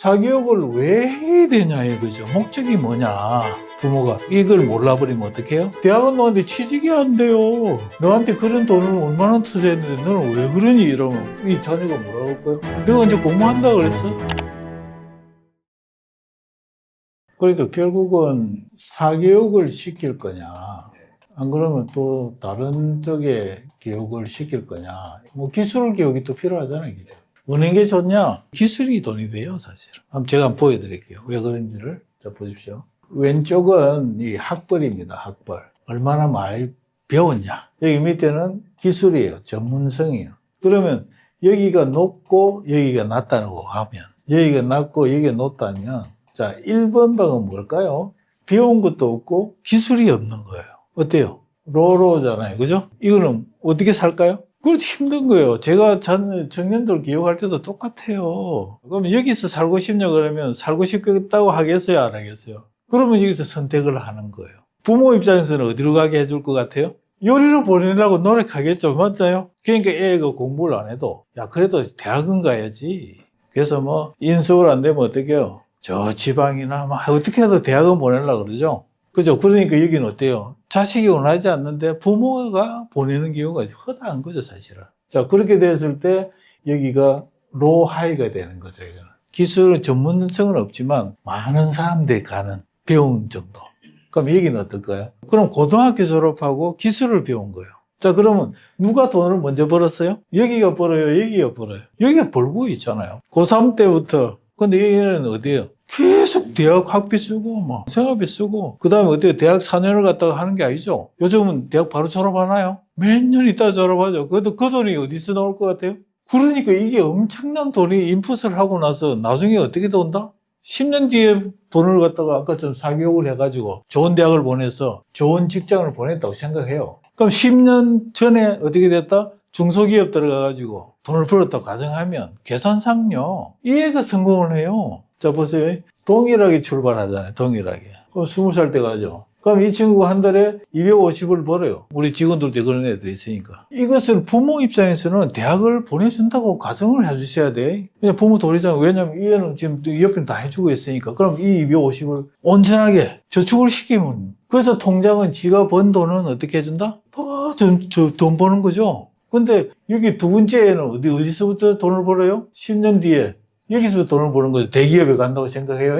사교육을 왜 해야 되냐 이거죠. 목적이 뭐냐. 부모가 이걸 몰라버리면 어떡해요? 대학은 너한테 취직이 안 돼요. 너한테 그런 돈을 얼마나 투자했는데 너는 왜 그러니? 이러면 이 자녀가 뭐라고 할까요? 내가 언제 공부한다 그랬어? 그러니까 결국은 사교육을 시킬 거냐, 안 그러면 또 다른 쪽에 교육을 시킬 거냐. 뭐 기술 교육이 또 필요하잖아요. 그죠? 어느 게 좋냐? 기술이 돈이 돼요, 사실은. 제가 한번 보여드릴게요. 왜 그런지를. 자, 보십시오. 왼쪽은 이 학벌입니다, 학벌. 얼마나 많이 배웠냐. 여기 밑에는 기술이에요, 전문성이에요. 그러면 여기가 높고 여기가 낮다고 하면, 여기가 낮고 여기가 높다면, 자, 1번 방은 뭘까요? 배운 것도 없고 기술이 없는 거예요. 어때요? 로로잖아요. 그죠? 이거는 어떻게 살까요? 그렇지 힘든 거예요. 제가 청년들 교육할 때도 똑같아요. 그럼 여기서 살고 싶냐 그러면 살고 싶겠다고 하겠어요? 안 하겠어요? 그러면 여기서 선택을 하는 거예요. 부모 입장에서는 어디로 가게 해줄 것 같아요? 요리로 보내려고 노력하겠죠. 맞아요? 그러니까 애가 공부를 안 해도 야 그래도 대학은 가야지. 그래서 뭐 인수를 안 되면 어떻게 해요? 저 지방이나 막 어떻게 해도 대학은 보내려고 그러죠. 그죠? 그러니까 여기는 어때요? 자식이 원하지 않는데 부모가 보내는 경우가 허다한 거죠, 사실은. 자, 그렇게 됐을 때 여기가 로우 하이가 되는 거죠, 이거는. 기술 전문성은 없지만 많은 사람들이 가는 배운 정도. 그럼 여기는 어떨까요? 그럼 고등학교 졸업하고 기술을 배운 거예요. 자, 그러면 누가 돈을 먼저 벌었어요? 여기가 벌어요, 여기가 벌어요? 여기가 벌고 있잖아요. 고3 때부터. 근데 여기는 어디예요? 계속 대학 학비 쓰고, 뭐, 생활비 쓰고, 그 다음에 어때요? 대학 4년을 갔다가 하는 게 아니죠? 요즘은 대학 바로 졸업하나요? 몇 년 있다 졸업하죠. 그래도 그 돈이 어디서 나올 것 같아요? 그러니까 이게 엄청난 돈이 인풋을 하고 나서 나중에 어떻게 돈다? 10년 뒤에 돈을 갖다가 아까처럼 사교육을 해가지고 좋은 대학을 보내서 좋은 직장을 보냈다고 생각해요. 그럼 10년 전에 어떻게 됐다? 중소기업 들어가가지고 돈을 벌었다고 가정하면 계산상요. 이 애가 성공을 해요. 자, 보세요. 동일하게 출발하잖아요. 동일하게. 그럼 20살 때 가죠. 그럼 이 친구가 한 달에 250을 벌어요. 우리 직원들도 그런 애들이 있으니까. 이것을 부모 입장에서는 대학을 보내준다고 가정을 해주셔야 돼. 그냥 부모 도리잖아요. 왜냐면 이 애는 지금 옆에 다 해주고 있으니까. 그럼 이 250을 온전하게 저축을 시키면. 그래서 통장은 지가 번 돈은 어떻게 해준다? 돈 버는 거죠. 근데 여기 두 번째에는 어디서부터 돈을 벌어요? 10년 뒤에. 여기서 돈을 버는 거죠. 대기업에 간다고 생각해요.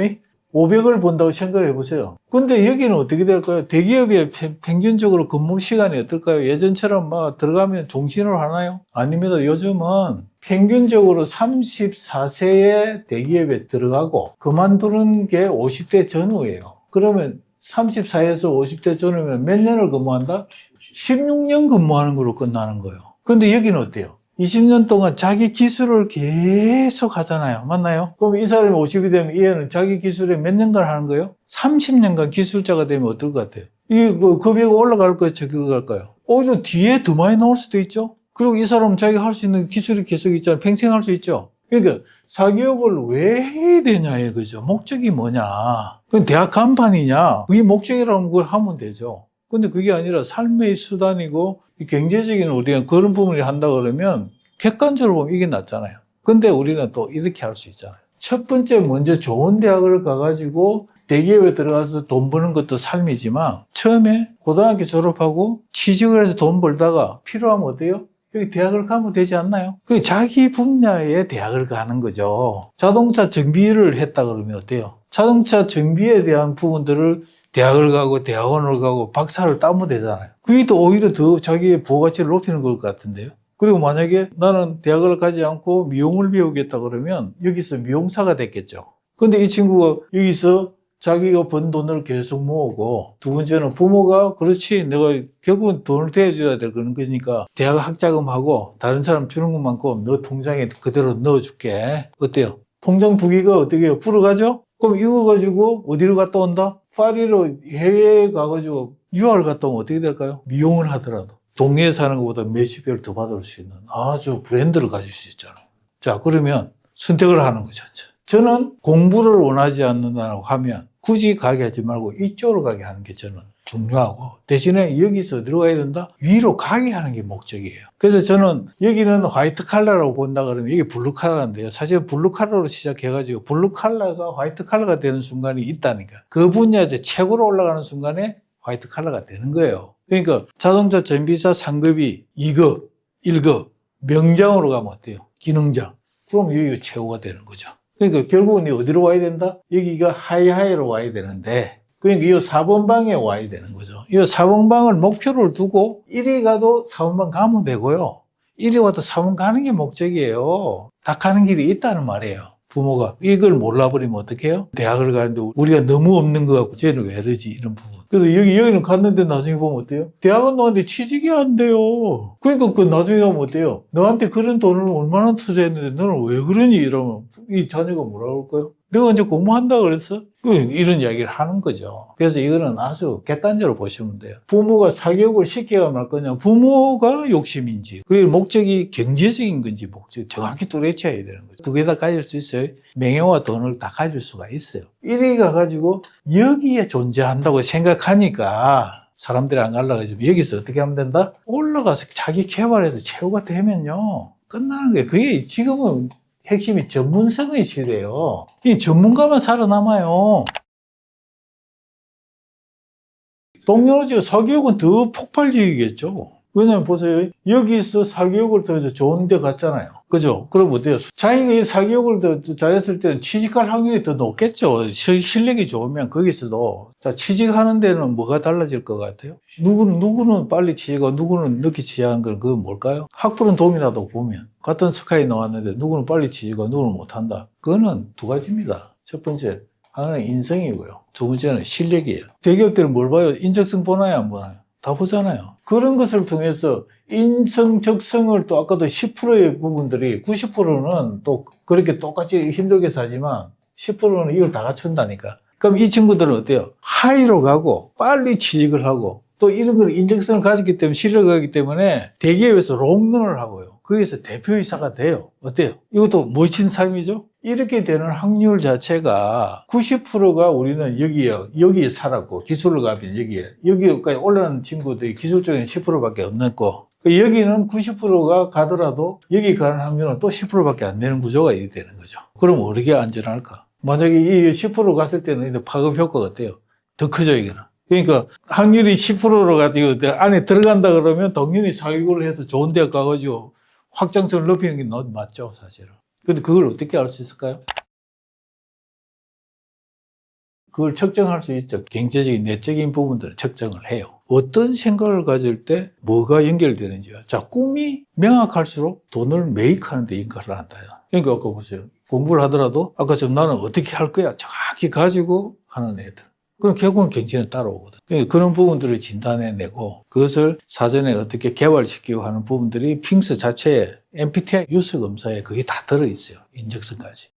500을 번다고 생각해 보세요. 근데 여기는 어떻게 될까요? 대기업의 평균적으로 근무 시간이 어떨까요? 예전처럼 막 들어가면 종신을 하나요? 아닙니다. 요즘은 평균적으로 34세에 대기업에 들어가고 그만두는 게 50대 전후예요. 그러면 34에서 50대 전후면 몇 년을 근무한다? 16년 근무하는 걸로 끝나는 거예요. 근데 여기는 어때요? 20년 동안 자기 기술을 계속 하잖아요. 맞나요? 그럼 이 사람이 50이 되면 이 애는 자기 기술에 몇 년간 하는 거예요? 30년간 기술자가 되면 어떨 것 같아요? 이 급여가 올라갈 거예요? 적용할까요? 오히려 뒤에 더 많이 나올 수도 있죠? 그리고 이 사람은 자기가 할 수 있는 기술이 계속 있잖아요. 평생 할 수 있죠? 그러니까 사교육을 왜 해야 되냐 이거죠. 목적이 뭐냐. 그건 대학 간판이냐. 그게 목적이라면 그걸 하면 되죠. 근데 그게 아니라 삶의 수단이고 경제적인 우리가 그런 부분을 한다 그러면 객관적으로 보면 이게 낫잖아요. 근데 우리는 또 이렇게 할 수 있잖아요. 첫 번째 먼저 좋은 대학을 가가지고 대기업에 들어가서 돈 버는 것도 삶이지만 처음에 고등학교 졸업하고 취직을 해서 돈 벌다가 필요하면 어때요? 여기 대학을 가면 되지 않나요? 그 자기 분야의 대학을 가는 거죠. 자동차 정비를 했다 그러면 어때요? 자동차 정비에 대한 부분들을 대학을 가고 대학원을 가고 박사를 따면 되잖아요. 그게 또 오히려 더 자기의 부가치를 높이는 것 같은데요. 그리고 만약에 나는 대학을 가지 않고 미용을 배우겠다 그러면 여기서 미용사가 됐겠죠. 근데 이 친구가 여기서 자기가 번 돈을 계속 모으고 두 번째는 부모가 그렇지 내가 결국은 돈을 대줘야 될 거니까 대학 학자금하고 다른 사람 주는 것만큼 너 통장에 그대로 넣어줄게. 어때요? 통장 두 개가 어떻게 해요? 불어가죠? 그럼 이거 가지고 어디로 갔다 온다? 파리로 해외에 가가지고 유학을 갔다 오면 어떻게 될까요? 미용을 하더라도 동네에 사는 것보다 몇십 배를 더 받을 수 있는 아주 브랜드를 가질 수 있잖아요. 자, 그러면 선택을 하는 거죠. 저는 공부를 원하지 않는다고 하면 굳이 가게 하지 말고 이쪽으로 가게 하는 게 저는 중요하고 대신에 여기서 어디로 가야 된다? 위로 가게 하는 게 목적이에요. 그래서 저는 여기는 화이트 칼라라고 본다 그러면 이게 블루 칼라인데요. 사실 블루 칼라로 시작해가지고 블루 칼라가 화이트 칼라가 되는 순간이 있다니까. 그 분야에서 최고로 올라가는 순간에 화이트 칼라가 되는 거예요. 그러니까 자동차 전비사 상급이 2급, 1급, 명장으로 가면 어때요? 기능장. 그럼 여기가 최고가 되는 거죠. 그러니까 결국은 어디로 와야 된다? 여기가 하이하이로 와야 되는데 그러니까 이 4번 방에 와야 되는 거죠. 이 4번 방을 목표를 두고 1위 가도 4번 방 가면 되고요. 1위 와도 4번 가는 게 목적이에요. 다 가는 길이 있다는 말이에요. 부모가 이걸 몰라버리면 어떡해요? 대학을 가는데 우리가 너무 없는 것 같고 쟤는 왜 이러지? 이런 부분. 그래서 여기는 갔는데 나중에 보면 어때요? 대학은 너한테 취직이 안 돼요. 그러니까 그 나중에 가면 어때요? 너한테 그런 돈을 얼마나 투자했는데 너는 왜 그러니? 이러면 이 자녀가 뭐라 그럴까요? 내가 언제 공부한다 그랬어? 이런 이야기를 하는 거죠. 그래서 이거는 아주 객관적으로 보시면 돼요. 부모가 사교육을 시켜야 말 거냐, 부모가 욕심인지, 그게 목적이 경제적인 건지 목적 정확히 뚜렷해야 되는 거죠. 두 개 다 가질 수 있어요. 명예와 돈을 다 가질 수가 있어요. 1위가 가지고 여기에 존재한다고 생각하니까 사람들이 안 가려고 하지만 여기서 어떻게 하면 된다? 올라가서 자기 개발해서 최고가 되면요. 끝나는 거예요. 그게 지금은 핵심이 전문성의 시대예요. 이 전문가만 살아남아요. 동료지 사교육은 더 폭발적이겠죠. 왜냐면 보세요. 여기서 사교육을 더 좋은 데 갔잖아요. 그죠? 그럼 어때요? 자기가 이 사교육을 더 잘했을 때는 취직할 확률이 더 높겠죠. 실력이 좋으면 거기서도. 자, 취직하는 데는 뭐가 달라질 것 같아요? 누구는 빨리 취직하고 누구는 늦게 취직하는 건 그건 뭘까요? 학벌은 동일하다고 보면. 같은 스카이 나왔는데 누구는 빨리 취직하고 누구는 못한다. 그거는 두 가지입니다. 첫 번째, 하나는 인성이고요. 두 번째는 실력이에요. 대기업들은 뭘 봐요? 인적성 보나요? 안 보나요? 다 보잖아요. 그런 것을 통해서 인성, 적성을 또 아까도 10%의 부분들이 90%는 또 그렇게 똑같이 힘들게 사지만 10%는 이걸 다 갖춘다니까. 그럼 이 친구들은 어때요? 하이로 가고 빨리 취직을 하고 또 이런 걸 인적성을 가졌기 때문에 실력을 가기 때문에 대기업에서 롱런을 하고요. 거기서 대표이사가 돼요. 어때요? 이것도 멋진 삶이죠? 이렇게 되는 확률 자체가 90%가 우리는 여기에 살았고 기술을 가면 여기까지 올라오는 친구들이 기술적인 10%밖에 없는 거. 여기는 90%가 가더라도 여기 가는 확률은 또 10%밖에 안 되는 구조가 되는 거죠. 그럼 어떻게 안전할까? 만약에 이 10% 갔을 때는 파급 효과가 어때요? 더 크죠, 이거는. 그러니까 확률이 10%로 가지고 안에 들어간다 그러면 당연히 사교육을 해서 좋은 대학 가가지고 확장성을 높이는 게 맞죠, 사실은. 근데 그걸 어떻게 알 수 있을까요? 그걸 측정할 수 있죠. 경제적인, 내적인 부분들을 측정을 해요. 어떤 생각을 가질 때 뭐가 연결되는지요. 자, 꿈이 명확할수록 돈을 메이크하는 데 역할을 한다. 그러니까 아까 보세요. 공부를 하더라도 아까처럼 나는 어떻게 할 거야 정확히 가지고 하는 애들. 그럼 결국은 경제는 따라오거든. 그러니까 그런 부분들을 진단해내고 그것을 사전에 어떻게 개발시키고 하는 부분들이 핑스 자체에 MBTI 유수 검사에 그게 다 들어있어요. 인적성까지.